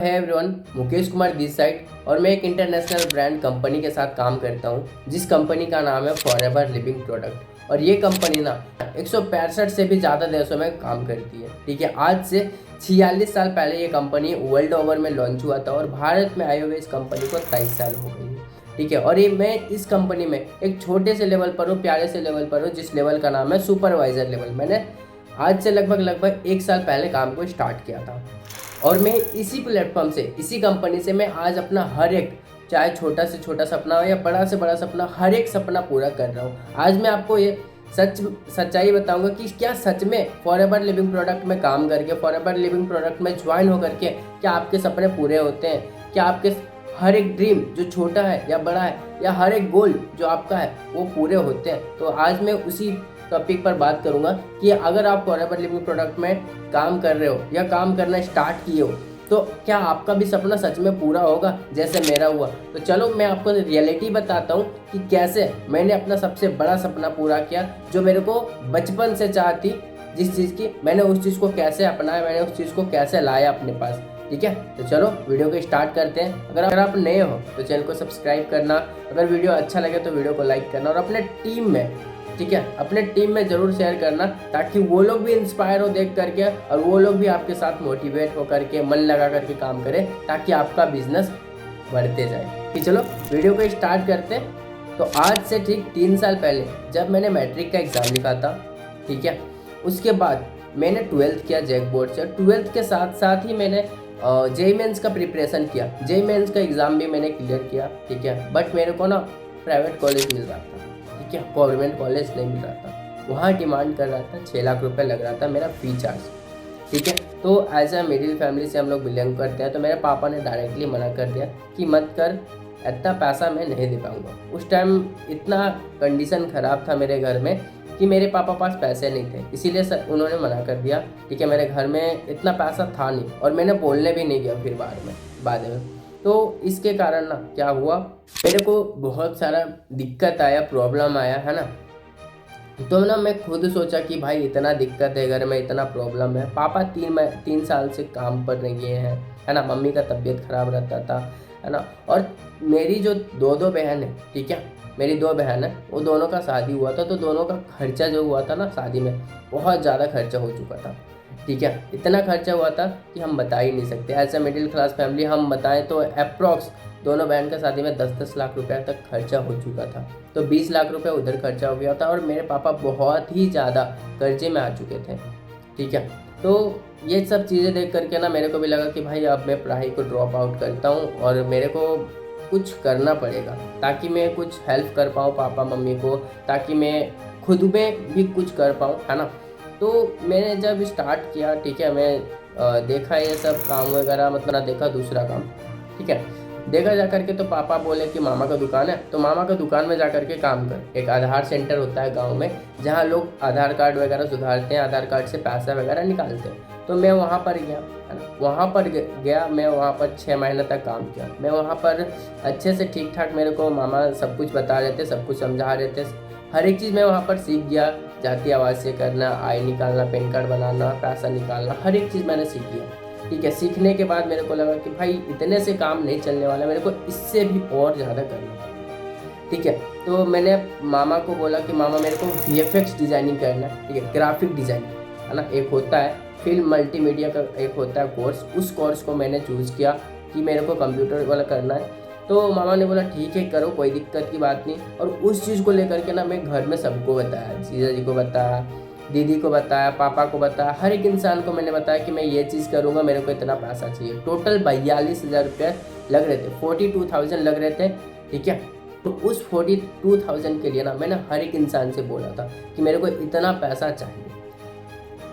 है everyone, Mukesh Kumar this side और मैं एक इंटरनेशनल ब्रांड कंपनी के साथ काम करता हूँ जिस कंपनी का नाम है फॉरएवर लिविंग प्रोडक्ट। और ये कंपनी ना 165 से भी ज़्यादा देशों में काम करती है। ठीक है, आज से 46 साल पहले ये कंपनी वर्ल्ड ओवर में लॉन्च हुआ था और भारत में आए हुए इस कंपनी को 23 साल हो गई है। ठीक है, और ये मैं इस कंपनी में एक छोटे से लेवल पर हूँ, प्यारे से लेवल पर हूँ, जिस लेवल का नाम है सुपरवाइजर लेवल। मैंने आज से लगभग 1 साल पहले काम को स्टार्ट किया था और मैं इसी प्लेटफॉर्म से, इसी कंपनी से मैं आज अपना हर एक, चाहे छोटा से छोटा सपना हो या बड़ा से बड़ा सपना, हर एक सपना पूरा कर रहा हूँ। आज मैं आपको ये सच्चाई बताऊंगा कि क्या सच में फॉरएवर लिविंग प्रोडक्ट में काम करके, फॉरएवर लिविंग प्रोडक्ट में ज्वाइन होकर के क्या आपके सपने पूरे होते हैं, क्या आपके हर एक ड्रीम जो छोटा है या बड़ा है, या हर एक गोल जो आपका है वो पूरे होते हैं। तो आज मैं उसी टॉपिक पर बात करूंगा कि अगर आप फॉरएवर लिविंग प्रोडक्ट में काम कर रहे हो या काम करना स्टार्ट किए हो तो क्या आपका भी सपना सच में पूरा होगा जैसे मेरा हुआ। तो चलो मैं आपको रियलिटी बताता हूँ कि कैसे मैंने अपना सबसे बड़ा सपना पूरा किया, जो मेरे को बचपन से चाह थी जिस चीज़ की, मैंने उस चीज़ को कैसे अपनाया, मैंने उस चीज़ को कैसे लाया अपने पास। ठीक है, तो चलो वीडियो को स्टार्ट करते हैं। अगर आप नए हो तो चैनल को सब्सक्राइब करना, अगर वीडियो अच्छा लगे तो वीडियो को लाइक करना और अपने टीम में, ठीक है, अपने टीम में ज़रूर शेयर करना ताकि वो लोग भी इंस्पायर हो देख करके और वो लोग भी आपके साथ मोटिवेट हो करके, मन लगा करके काम करें ताकि आपका बिजनेस बढ़ते जाए। कि चलो वीडियो को स्टार्ट करते हैं। तो आज से ठीक 3 साल पहले जब मैंने मैट्रिक का एग्ज़ाम लिखा था, ठीक है, उसके बाद मैंने 12th किया जैक बोर्ड से। 12th के साथ साथ ही मैंने जेईई मेंस का प्रिपरेशन किया, जेईई मेंस का एग्ज़ाम भी मैंने क्लियर किया। ठीक है, बट मेरे को ना प्राइवेट कॉलेज मिल रहा था, ठीक है, गवर्नमेंट कॉलेज नहीं मिल रहा था। वहाँ डिमांड कर रहा था 6 लाख रुपए लग रहा था मेरा फी चार्ज। ठीक है, तो एज अ मिडिल फैमिली से हम लोग बिलोंग करते हैं, तो मेरे पापा ने डायरेक्टली मना कर दिया कि मत कर, इतना पैसा मैं नहीं दे पाऊँगा। उस टाइम इतना कंडीशन ख़राब था मेरे घर में कि मेरे पापा पास पैसे नहीं थे, इसीलिए सर उन्होंने मना कर दिया। ठीक है, मेरे घर में इतना पैसा था नहीं और मैंने बोलने भी नहीं गया फिर बाद में। तो इसके कारण ना क्या हुआ, मेरे को बहुत सारा दिक्कत आया, प्रॉब्लम आया, है ना। तो ना मैं खुद सोचा कि भाई इतना दिक्कत है घर में, इतना प्रॉब्लम है। पापा 3 साल से काम पर नहीं गए हैं, है ना। मम्मी का तबीयत खराब रहता था, है ना। और मेरी जो दो बहन है, ठीक है, मेरी 2 बहन है, वो दोनों का शादी हुआ था, तो दोनों का खर्चा जो हुआ था ना शादी में, बहुत ज़्यादा खर्चा हो चुका था। ठीक है, इतना खर्चा हुआ था कि हम बता ही नहीं सकते। As a middle class family हम बताएं तो अप्रॉक्स दोनों बहन का शादी में 10-10 लाख रुपए तक खर्चा हो चुका था। तो 20 लाख रुपए उधर खर्चा हो गया था और मेरे पापा बहुत ही ज़्यादा कर्जे में आ चुके थे। ठीक है, तो ये सब चीज़ें देख करके ना मेरे को भी लगा कि भाई अब मैं पढ़ाई को ड्रॉप आउट करता हूँ और मेरे को कुछ करना पड़ेगा ताकि मैं कुछ हेल्प कर पाऊँ पापा मम्मी को, ताकि मैं खुद में भी कुछ कर पाऊँ, है ना। तो मैंने जब स्टार्ट किया, ठीक है, मैं देखा ये सब काम वगैरह, मतलब देखा दूसरा काम, ठीक है, देखा जा करके। तो पापा बोले कि मामा का दुकान है, तो मामा का दुकान में जा करके काम कर। एक आधार सेंटर होता है गांव में जहां लोग आधार कार्ड वगैरह सुधारते हैं, आधार कार्ड से पैसा वगैरह निकालते हैं। तो मैं वहां पर गया, है ना, वहां पर गया, मैं वहां पर 6 महीने तक काम किया। मैं वहां पर अच्छे से ठीक ठाक, मेरे को मामा सब कुछ बता रहे थे, सब कुछ समझा रहे थे, हर एक चीज़ मैं वहाँ पर सीख गया। जाति आवाज़ करना, आई निकालना, पैन कार्ड बनाना, पैसा निकालना, हर एक चीज़ मैंने सीख लिया। ठीक है, सीखने के बाद मेरे को लगा कि भाई इतने से काम नहीं चलने वाला, मेरे को इससे भी और ज़्यादा करना पड़ेगा। ठीक है, तो मैंने मामा को बोला कि मामा मेरे को VFX डिज़ाइनिंग करना है, ठीक है, ग्राफिक डिज़ाइनिंग, है ना। एक होता है फिल्म मल्टीमीडिया का, एक होता है कोर्स, उस कोर्स को मैंने चूज़ किया कि मेरे को कंप्यूटर वाला करना है। तो मामा ने बोला ठीक है करो, कोई दिक्कत की बात नहीं। और उस चीज़ को लेकर के ना मैं घर में सबको बताया, जीजा जी को बताया, दीदी को बताया, पापा को बताया, हर एक इंसान को मैंने बताया कि मैं ये चीज़ करूँगा, मेरे को इतना पैसा चाहिए। टोटल 42,000 रुपये लग रहे थे, 42,000 लग रहे थे। ठीक है, तो उस 42,000 के लिए ना मैंने हर एक इंसान से बोला था कि मेरे को इतना पैसा चाहिए।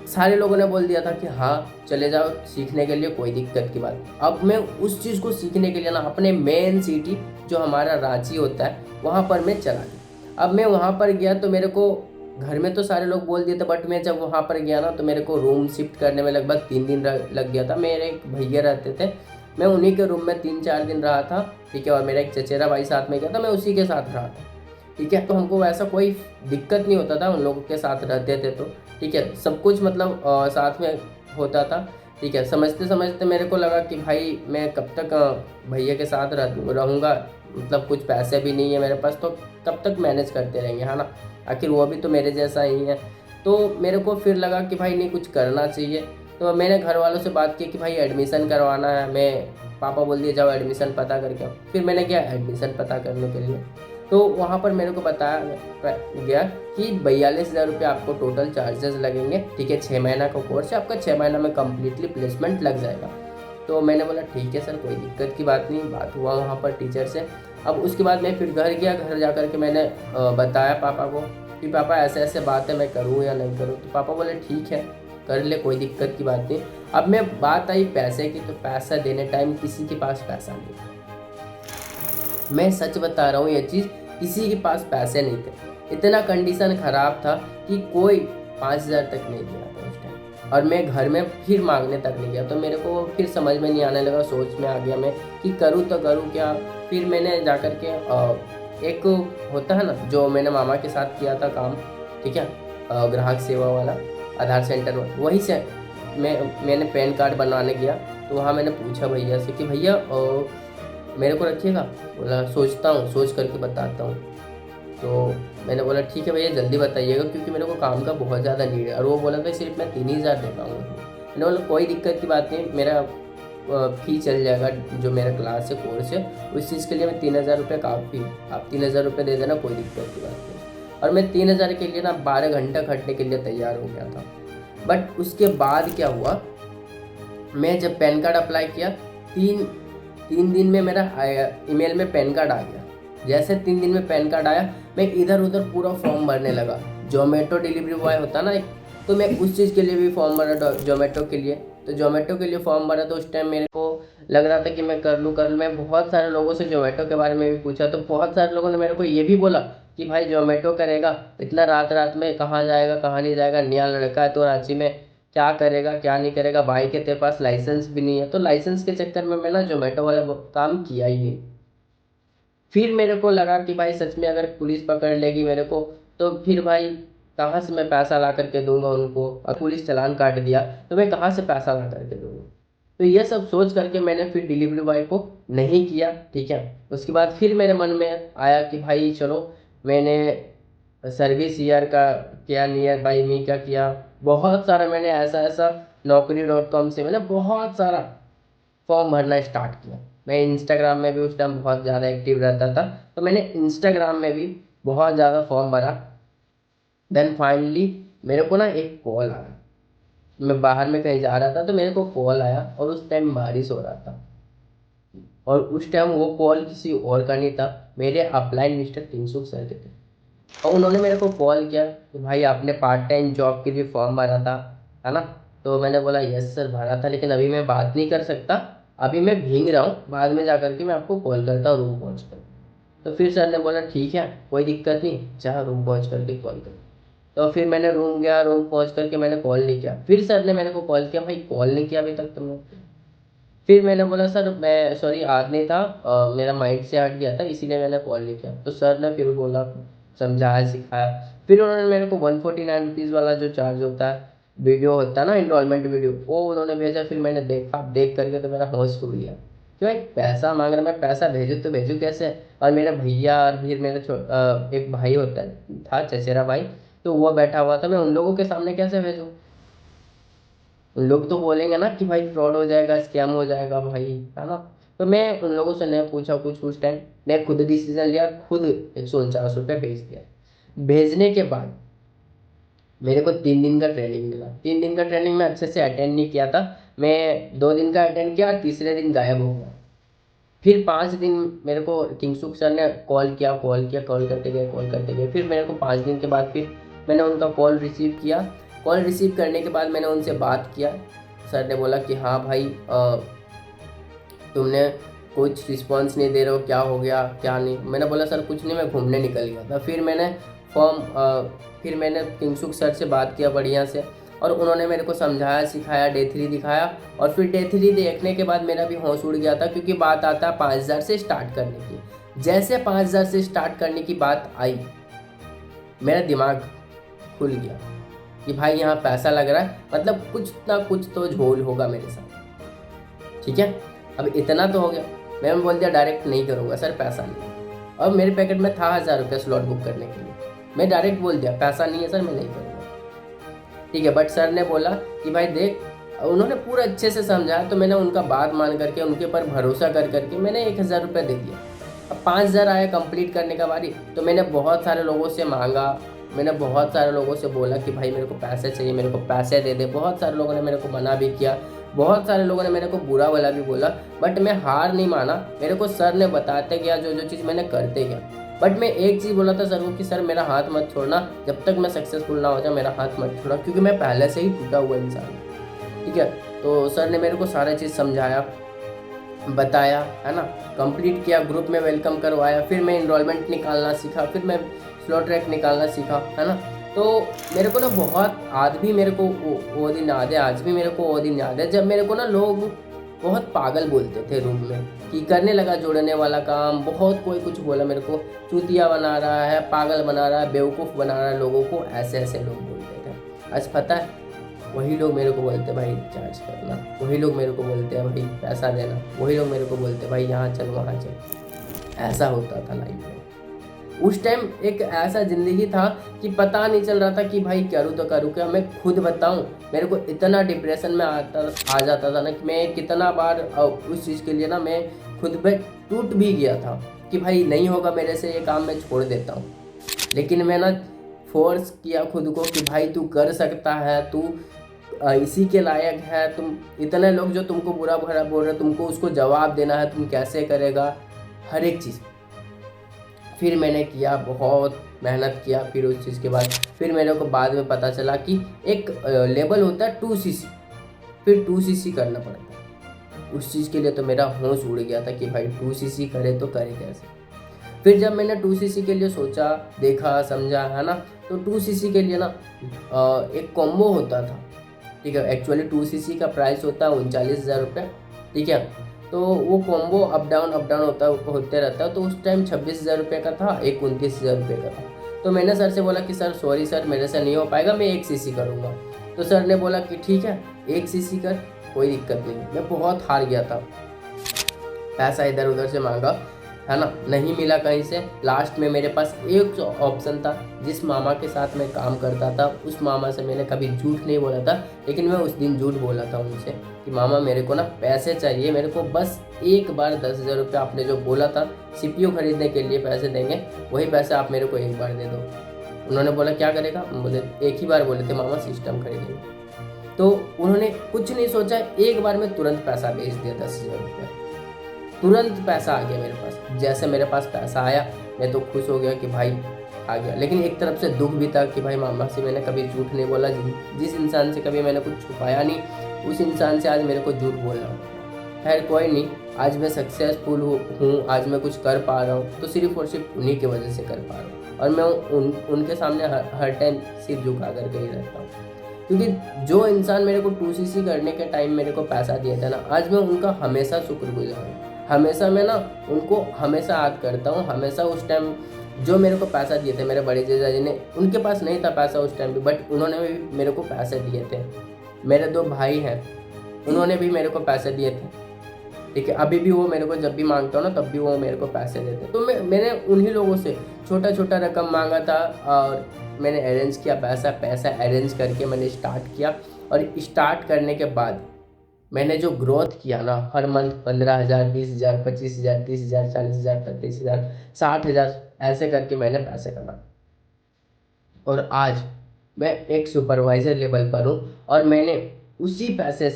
सारे लोगों ने बोल दिया था कि हाँ चले जाओ सीखने के लिए, कोई दिक्कत की बात। अब मैं उस चीज़ को सीखने के लिए ना अपने मेन सिटी जो हमारा रांची होता है वहाँ पर मैं चला गया। अब मैं वहाँ पर गया तो मेरे को घर में तो सारे लोग बोल दिए थे, बट मैं जब वहाँ पर गया ना तो मेरे को रूम शिफ्ट करने में लगभग 3 दिन लग गया था। मेरे एक भैया रहते थे, मैं उन्हीं के रूम में 3-4 दिन रहा था। ठीक है, और मेरा एक चचेरा भाई साथ में गया था, मैं उसी के साथ रहा था। ठीक है, तो हमको वैसा कोई दिक्कत नहीं होता था उन लोगों के साथ रहते थे तो। ठीक है, सब कुछ मतलब साथ में होता था। ठीक है। समझते समझते मेरे को लगा कि भाई मैं कब तक भैया के साथ रहूँगा, मतलब कुछ पैसे भी नहीं है मेरे पास, तो कब तक मैनेज करते रहेंगे, है ना। आखिर वो भी तो मेरे जैसा ही है। तो मेरे को फिर लगा कि भाई नहीं, कुछ करना चाहिए। तो मैंने घर वालों से बात की कि भाई एडमिशन करवाना है। पापा बोल दिए जाओ एडमिशन पता करके आओ। फिर मैंने गया एडमिशन पता करने के लिए। तो वहाँ पर मेरे को बताया गया कि 42,000 रुपये आपको टोटल चार्जेस लगेंगे, ठीक है। 6 महीना का कोर्स है आपका, 6 महीना में कम्प्लीटली प्लेसमेंट लग जाएगा। तो मैंने बोला ठीक है सर, कोई दिक्कत की बात नहीं। बात हुआ वहाँ पर टीचर से। अब उसके बाद मैं फिर घर गया। घर जा कर के मैंने बताया पापा को कि पापा ऐसे ऐसे बात है, मैं करूँ या नहीं करूँ। तो पापा बोले ठीक है कर ले, कोई दिक्कत की बात नहीं। अब मैं बात आई पैसे की, तो पैसा देने टाइम किसी के पास पैसा नहीं था। मैं सच बता रहा हूँ, ये चीज़ किसी के पास पैसे नहीं थे। इतना कंडीशन ख़राब था कि कोई 5,000 तक नहीं दिया था उस टाइम। और मैं घर में फिर मांगने तक नहीं गया। तो मेरे को फिर समझ में नहीं आने लगा, सोच में आ गया मैं कि करूँ तो करूँ क्या। फिर मैंने जा कर के एक होता है ना, जो मैंने मामा के साथ किया था काम, ठीक है, ग्राहक सेवा वाला, आधार सेंटर में, वहीं से मैंने पैन कार्ड बनवाने गया। तो वहाँ मैंने पूछा भैया से कि भैया मेरे को रखिएगा। बोला सोचता हूँ, सोच करके बताता हूँ। तो मैंने बोला ठीक है भैया जल्दी बताइएगा, क्योंकि मेरे को काम का बहुत ज़्यादा नीड है। और वो बोला था सिर्फ मैं 3,000 दे पाऊँगा। मैंने बोला कोई दिक्कत की बात नहीं, मेरा फी चल जाएगा, जो मेरा क्लास है, कोर्स है, उस चीज़ के लिए मैं 3,000 रुपये काफ़ी, आप 3,000 रुपये दे देना, कोई दिक्कत की बात नहीं। और मैं 3,000 के लिए ना 12 घंटा खटने के लिए तैयार हो गया था। बट उसके बाद क्या हुआ, मैं जब पैन कार्ड अप्लाई किया, तीन तीन दिन में मेरा ईमेल में पैन कार्ड आ गया। जैसे 3 दिन में पैन कार्ड आया, मैं इधर उधर पूरा फॉर्म भरने लगा। जोमेटो डिलीवरी बॉय होता ना एक, तो मैं उस चीज़ के लिए भी फॉर्म भरा, जोमेटो के लिए। तो जोमेटो के लिए फॉर्म भरा, तो उस टाइम मेरे को लग रहा था कि मैं कर लूँ। मैं बहुत सारे लोगों से जोमेटो के बारे में भी पूछा, तो बहुत सारे लोगों ने मेरे को ये भी बोला कि भाई जोमेटो करेगा, इतना रात रात में कहाँ जाएगा, कहाँ नहीं जाएगा, नया लड़का है तो रांची में, क्या करेगा क्या नहीं करेगा, भाई के तेरे पास लाइसेंस भी नहीं है। तो लाइसेंस के चक्कर में मैं ना जोमेटो वाला काम किया ही नहीं। फिर मेरे को लगा कि भाई सच में अगर पुलिस पकड़ लेगी मेरे को, तो फिर भाई कहाँ से मैं पैसा ला करके दूंगा उनको। और पुलिस चालान काट दिया तो मैं कहाँ से पैसा ला करके दूंगा। तो ये सब सोच करके मैंने फिर डिलीवरी बॉय को नहीं किया, ठीक है। उसके बाद फिर मेरे मन में आया कि भाई चलो, मैंने सर्विस ईयर का किया, नियर बाई मी का किया, बहुत सारा मैंने ऐसा ऐसा naukri.com से मैंने बहुत सारा फॉर्म भरना स्टार्ट किया। मैं इंस्टाग्राम में भी उस टाइम बहुत ज़्यादा एक्टिव रहता था, तो मैंने इंस्टाग्राम में भी बहुत ज़्यादा फॉर्म भरा। देन फाइनली मेरे को ना एक कॉल आया। मैं बाहर में कहीं जा रहा था, तो मेरे को कॉल आया, और उस टाइम बारिश हो रहा था। और उस टाइम वो कॉल किसी और का नहीं था, मेरे अपलाइन मिस्टर किंगसुक सर के थे। और उन्होंने मेरे को कॉल किया कि भाई आपने पार्ट टाइम जॉब के लिए फॉर्म भरा था, है ना। तो मैंने बोला यस सर भरा था, लेकिन अभी मैं बात नहीं कर सकता, अभी मैं भीग रहा हूँ, बाद में जा करके मैं आपको कॉल करता हूँ रूम पहुँच कर। तो फिर सर ने बोला ठीक है कोई दिक्कत नहीं, जा रूम पहुँच करके कॉल कर। तो फिर मैंने रूम गया, रूम पहुँच करके मैंने कॉल नहीं किया। फिर सर ने मेरे को कॉल किया, भाई कॉल नहीं किया अभी तक तुमने। फिर मैंने बोला सर मैं सॉरी आज नहीं था, मेरा माइंड से हट गया था, इसीलिए मैंने कॉल नहीं किया। तो सर ने फिर बोला, समझाया सिखाया। फिर उन्होंने मेरे को 149 रुपीज़ वाला जो चार्ज होता है, वीडियो होता है ना, इनरोलमेंट वीडियो, वो उन्होंने भेजा। फिर मैंने देखा, देख करके तो मेरा होश उड़ गया कि भाई पैसा मांग रहा, मैं पैसा भेजूँ तो भेजूँ कैसे। और मेरा भैया और फिर मेरा एक भाई होता है, था चचेरा भाई, तो वो बैठा हुआ था, मैं उन लोगों के सामने कैसे भेजूँ। लोग तो बोलेंगे ना कि भाई फ्रॉड हो जाएगा, स्कैम हो जाएगा भाई, है ना। तो मैं उन लोगों से नहीं पूछा कुछ उस टाइम, मैं खुद डिसीजन लिया, खुद 149 रुपये भेज दिया। भेजने के बाद मेरे को 3 दिन का ट्रेनिंग मिला। 3 दिन का ट्रेनिंग में अच्छे से अटेंड नहीं किया था। मैं 2 दिन का अटेंड किया और तीसरे दिन गायब हो गया। फिर 5 दिन मेरे को किंगसुक सर ने कॉल करते गए, कॉल करते गए। फिर मेरे को 5 दिन के बाद फिर मैंने उनका कॉल रिसीव किया। कॉल रिसीव करने के बाद मैंने उनसे बात किया। सर ने बोला कि हाँ भाई तुमने कुछ रिस्पॉन्स नहीं दे रहे हो, क्या हो गया क्या नहीं। मैंने बोला सर कुछ नहीं, मैं घूमने निकल गया था। फिर मैंने किंगसुक सर से बात किया बढ़िया से, और उन्होंने मेरे को समझाया सिखाया, डे 3 दिखाया। और फिर डे 3 देखने के बाद मेरा भी होश उड़ गया था, क्योंकि बात आता 5,000 से स्टार्ट करने की। जैसे 5,000 से स्टार्ट करने की बात आई, मेरा दिमाग खुल गया। कि भाई यहाँ पैसा लग रहा है, मतलब कुछ ना कुछ तो झोल होगा मेरे साथ। ठीक है, अब इतना तो हो गया। मैंने बोल दिया डायरेक्ट नहीं करूँगा सर, पैसा नहीं है। और मेरे पैकेट में था 1000 रुपये स्लॉट बुक करने के लिए। मैं डायरेक्ट बोल दिया पैसा नहीं है सर, मैं नहीं करूँगा। ठीक है, बट सर ने बोला कि भाई देख, उन्होंने पूरा अच्छे से समझाया, तो मैंने उनका बात मान करके उनके ऊपर भरोसा कर करके मैंने 1000 रुपये दे दिया। अब 5000 आया कंप्लीट करने का बारी, तो मैंने बहुत सारे लोगों से मांगा, मैंने बहुत सारे लोगों से बोला कि भाई मेरे को पैसे चाहिए, मेरे को पैसे दे दे। बहुत सारे लोगों ने मेरे को मना भी किया, बहुत सारे लोगों ने मेरे को बुरा भला भी बोला, बट मैं हार नहीं माना। मेरे को सर ने बताते गया जो जो चीज़ मैंने करते गया। बट मैं एक चीज़ बोला था सर को कि सर मेरा हाथ मत छोड़ना, जब तक मैं सक्सेसफुल ना हो जाए मेरा हाथ मत छोड़ना, क्योंकि मैं पहले से ही टूटा हुआ इंसान हूँ। ठीक है, तो सर ने मेरे को सारा चीज़ समझाया, बताया, है ना, कंप्लीट किया, ग्रुप में वेलकम करवाया, फिर मैं इनरोलमेंट निकालना सीखा, फिर मैं स्लॉट ट्रैक निकालना सीखा, है ना। तो मेरे को ना बहुत आज भी मेरे को वो दिन याद है, आज भी मेरे को वो दिन याद है जब मेरे को ना लोग बहुत पागल बोलते थे रूम में, कि करने लगा जोड़ने वाला काम। बहुत कोई कुछ बोला मेरे को, चूतिया बना रहा है, पागल बना रहा है, बेवकूफ़ बना रहा है लोगों को, ऐसे ऐसे लोग बोलते थे। आज पता है वही लोग मेरे को बोलते भाई रिचार्ज करना, वही लोग मेरे को बोलते हैं भाई पैसा देना, वही लोग मेरे को बोलते भाई यहाँ चल वहाँ चल। ऐसा होता था लाइफ में। उस टाइम एक ऐसा ज़िंदगी था कि पता नहीं चल रहा था कि भाई करूँ तो करूँ क्या। मैं खुद बताऊँ, मेरे को इतना डिप्रेशन में आ जाता था ना कि मैं कितना बार उस चीज़ के लिए ना मैं खुद पे टूट भी गया था कि भाई नहीं होगा मेरे से ये काम, मैं छोड़ देता हूँ। लेकिन मैं ना फोर्स किया खुद को कि भाई तू कर सकता है, तू इसी के लायक है। तुम इतने लोग जो तुमको बुरा भला बोल रहे, तुमको उसको जवाब देना है, तुम कैसे करेगा, हर एक चीज़। फिर मैंने किया, बहुत मेहनत किया। फिर उस चीज़ के बाद फिर मेरे को बाद में पता चला कि एक लेवल होता है 2cc, फिर 2cc करना पड़ता है। उस चीज़ के लिए तो मेरा होश उड़ गया था कि भाई 2cc करे तो करे कैसे। फिर जब मैंने 2cc के लिए सोचा, देखा, समझा, है ना, तो 2cc के लिए ना एक कॉम्बो होता था। ठीक है, एक्चुअली 2cc का प्राइस होता है 39,000 रुपये। ठीक है, तो वो कॉम्बो अप डाउन होते रहता है। तो उस टाइम 26,000 रुपये का था, एक 29,000 रुपये का था। तो मैंने सर से बोला कि सर सॉरी सर, मेरे से नहीं हो पाएगा, मैं 1cc करूँगा। तो सर ने बोला कि ठीक है 1cc कर, कोई दिक्कत नहीं। मैं बहुत हार गया था, पैसा इधर उधर से मांगा, है ना, नहीं मिला कहीं से। लास्ट में मेरे पास एक ऑप्शन था, जिस मामा के साथ मैं काम करता था उस मामा से मैंने कभी झूठ नहीं बोला था, लेकिन मैं उस दिन झूठ बोला था उनसे कि मामा मेरे को ना पैसे चाहिए, मेरे को बस एक बार 10,000 रुपये आपने जो बोला था CPU खरीदने के लिए पैसे देंगे, वही पैसे आप मेरे को एक बार दे दो। उन्होंने बोला क्या करेगा, बोले एक ही बार बोले थे मामा सिस्टम खरीदेंगे। तो उन्होंने कुछ नहीं सोचा, एक बार में तुरंत पैसा भेज दिया 10,000 रुपये। तुरंत पैसा आ गया मेरे पास। जैसे मेरे पास पैसा आया मैं तो खुश हो गया कि भाई आ गया, लेकिन एक तरफ से दुख भी था कि भाई मामा से मैंने कभी झूठ नहीं बोला, जिस इंसान से कभी मैंने कुछ छुपाया नहीं, उस इंसान से आज मेरे को झूठ बोलना। खैर कोई नहीं, आज मैं सक्सेसफुल हूँ, आज मैं कुछ कर पा रहा हूँ, तो सिर्फ और सिर्फ उन्हीं की वजह से कर पा रहा हूँ। और मैं उनके सामने हर टाइम सिर झुका करके ही रहता हूँ, क्योंकि जो इंसान मेरे को 2cc करने के टाइम मेरे को पैसा दिया था ना, आज मैं उनका हमेशा शुक्रगुजार हूँ। हमेशा मैं ना उनको हमेशा याद करता हूँ। हमेशा उस टाइम जो मेरे को पैसा दिए थे मेरे बड़े जीजा जी ने, उनके पास नहीं था पैसा उस टाइम भी, बट उन्होंने भी मेरे को पैसे दिए थे। मेरे 2 भाई हैं, उन्होंने भी मेरे को पैसे दिए थे। ठीक है, अभी भी वो मेरे को जब भी मांगता हूँ ना, तब भी वो मेरे को पैसे देते। तो मैंने उन्हीं लोगों से छोटा छोटा रकम मांगा था, और मैंने अरेंज किया पैसा अरेंज करके मैंने स्टार्ट किया। और स्टार्ट करने के बाद मैंने जो ग्रोथ किया ना, हर मंथ 15,000, 20,000, 25,000, 30,000, 40,000, 35,000, 60,000, ऐसे करके मैंने पैसे कमाए। और आज मैं एक सुपरवाइजर लेवल पर हूँ, और मैंने उसी पैसे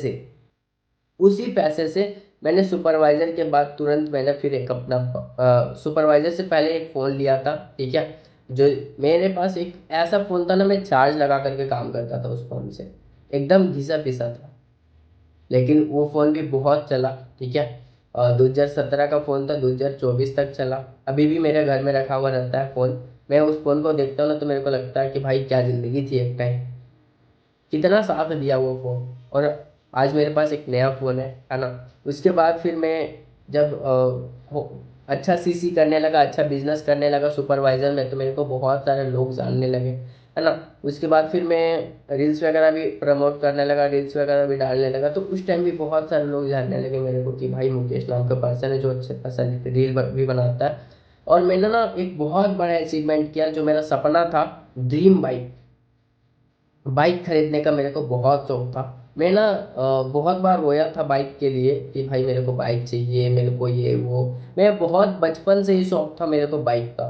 से मैंने सुपरवाइजर के बाद तुरंत मैंने फिर एक अपना सुपरवाइजर से पहले एक फ़ोन लिया था। ठीक है, जो मेरे पास एक ऐसा फ़ोन था ना, मैं चार्ज लगा करके काम करता था उस फ़ोन से, एकदम घिसा पिसा था, लेकिन वो फ़ोन भी बहुत चला। ठीक है, 2017 का फ़ोन था, 2024 तक चला, अभी भी मेरे घर में रखा हुआ रहता है फ़ोन। मैं उस फ़ोन को देखता हूँ ना, तो मेरे को लगता है कि भाई क्या ज़िंदगी थी एक टाइम, कितना साथ दिया वो फ़ोन। और आज मेरे पास एक नया फ़ोन है ना। उसके बाद फिर मैं जब अच्छा CC करने लगा, अच्छा बिजनेस करने लगा सुपरवाइज़र में, तो मेरे को बहुत सारे लोग जानने लगे, है ना। उसके बाद फिर मैं रील्स वगैरह भी प्रमोट करने लगा, रील्स वगैरह भी डालने लगा। तो उस टाइम भी बहुत सारे लोग जानने लगे मेरे को कि भाई मुकेश नाम का पर्सन है जो अच्छे खासा रील भी बनाता है। और मैंने ना एक बहुत बड़ा अचीवमेंट किया, जो मेरा सपना था, ड्रीम बाइक, बाइक खरीदने का मेरे को बहुत शौक था। मैं ना बहुत बार रोया था बाइक के लिए कि भाई मेरे को बाइक चाहिए, मेरे को ये वो। मैं बहुत बचपन से ही शौक था मेरे को बाइक का।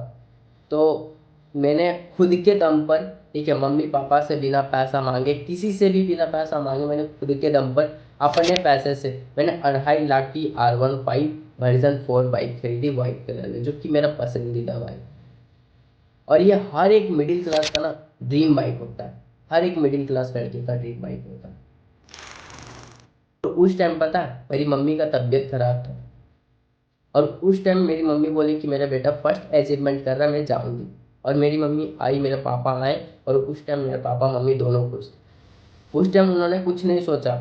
तो मैंने खुद के दम पर, ठीक है, मम्मी पापा से बिना पैसा मांगे, किसी से भी बिना पैसा मांगे, मैंने खुद के दम पर अपने पैसे से मैंने 2.5 लाख की R15 वर्जन 4 बाइक खरीदी वाइट कलर में, जो कि मेरा पसंदीदा बाइक। और ये हर एक मिडिल क्लास का ना ड्रीम बाइक होता है, हर एक मिडिल क्लास लड़के का ड्रीम बाइक होता है। तो उस टाइम पता है मेरी मम्मी का तबीयत खराब था, और उस टाइम मेरी मम्मी बोली कि मेरा बेटा फर्स्ट अचीवमेंट कर रहा है, मैं जाऊंगी। और मेरी मम्मी आई, मेरे पापा आए, और उस टाइम मेरे पापा मम्मी दोनों खुश थे। उस टाइम उन्होंने कुछ नहीं सोचा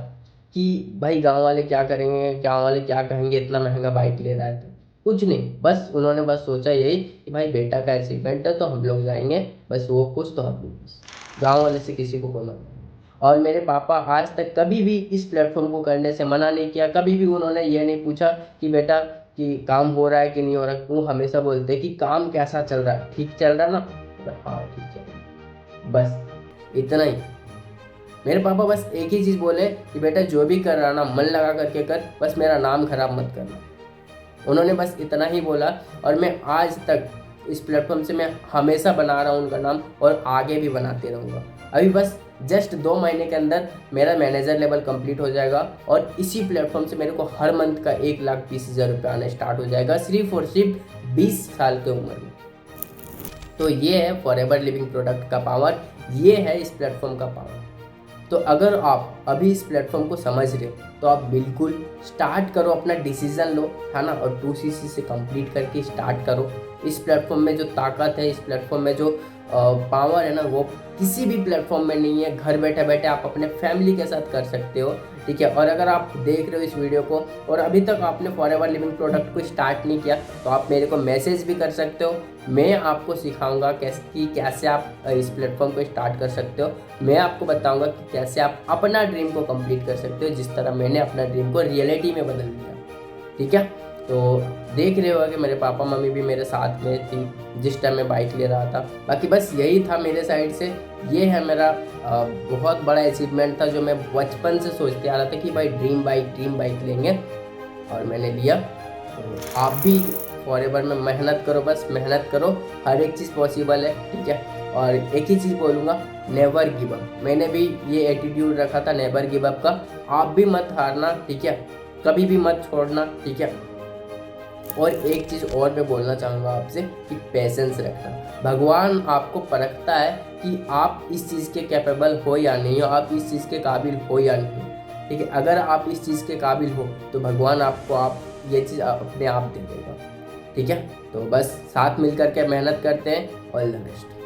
कि भाई गांव वाले क्या करेंगे, गांव वाले क्या कहेंगे, इतना महंगा बाइक ले रहा है। तो कुछ नहीं, बस उन्होंने बस सोचा यही कि भाई बेटा का अचीवमेंट है तो हम लोग जाएंगे, बस वो खुश तो हम लोग खुश। गाँव वाले से किसी को कोई मतलब नहीं। और मेरे पापा आज तक कभी भी इस प्लेटफॉर्म को करने से मना नहीं किया। कभी भी उन्होंने ये नहीं पूछा कि बेटा कि काम हो रहा है कि नहीं हो रहा है। वो हमेशा बोलते कि काम कैसा चल रहा है, ठीक चल रहा है ना। हाँ ठीक है, बस इतना ही। मेरे पापा बस एक ही चीज़ बोले कि बेटा जो भी कर रहा ना मन लगा करके कर, बस मेरा नाम खराब मत करना। उन्होंने बस इतना ही बोला। और मैं आज तक इस प्लेटफॉर्म से मैं हमेशा बना रहा हूँ उनका नाम, और आगे भी बनाते रहूँगा। अभी बस जस्ट 2 महीने के अंदर मेरा मैनेजर लेवल कंप्लीट हो जाएगा, और इसी प्लेटफॉर्म से मेरे को हर मंथ का 1,20,000 रुपये आना स्टार्ट हो जाएगा, सिर्फ और सिर्फ 20 साल की उम्र में। तो ये है फॉरएवर लिविंग प्रोडक्ट का पावर, ये है इस प्लेटफॉर्म का पावर। तो अगर आप अभी इस प्लेटफॉर्म को समझ रहे हो तो आप बिल्कुल स्टार्ट करो, अपना डिसीजन लो, है ना, और 2cc से कंप्लीट करके स्टार्ट करो। इस प्लेटफॉर्म में जो ताकत है, इस प्लेटफॉर्म में जो पावर है ना, वो किसी भी प्लेटफॉर्म में नहीं है। घर बैठे बैठे आप अपने फैमिली के साथ कर सकते हो, ठीक है। और अगर आप देख रहे हो इस वीडियो को और अभी तक आपने फॉरएवर लिविंग प्रोडक्ट को स्टार्ट नहीं किया, तो आप मेरे को मैसेज भी कर सकते हो। मैं आपको सिखाऊंगा कैसे आप इस प्लेटफॉर्म को स्टार्ट कर सकते हो। मैं आपको बताऊंगा कि कैसे आप अपना ड्रीम को कंप्लीट कर सकते हो, जिस तरह मैंने अपना ड्रीम को रियलिटी में बदल दिया, ठीक है। तो देख रहे हो कि मेरे पापा मम्मी भी मेरे साथ में थी जिस टाइम मैं बाइक ले रहा था। बाकी बस यही था मेरे साइड से। ये है मेरा बहुत बड़ा अचीवमेंट था, जो मैं बचपन से सोचते आ रहा था कि भाई ड्रीम बाइक लेंगे, और मैंने लिया। तो आप भी फॉरएवर में मेहनत करो, बस मेहनत करो, हर एक चीज़ पॉसिबल है, ठीक है। और एक ही चीज़ बोलूँगा, नेवर गिव अप। मैंने भी ये एटीट्यूड रखा था नेवर गिव अप का। आप भी मत हारना, ठीक है, कभी भी मत छोड़ना, ठीक है। और एक चीज़ और मैं बोलना चाहूँगा आपसे कि पेशेंस रखना। भगवान आपको परखता है कि आप इस चीज़ के कैपेबल हो या नहीं हो, आप इस चीज़ के काबिल हो या नहीं हो, ठीक है। अगर आप इस चीज़ के काबिल हो तो भगवान आपको ये चीज़ अपने आप दे देगा, ठीक है। तो बस साथ मिल कर के मेहनत करते हैं। All the best.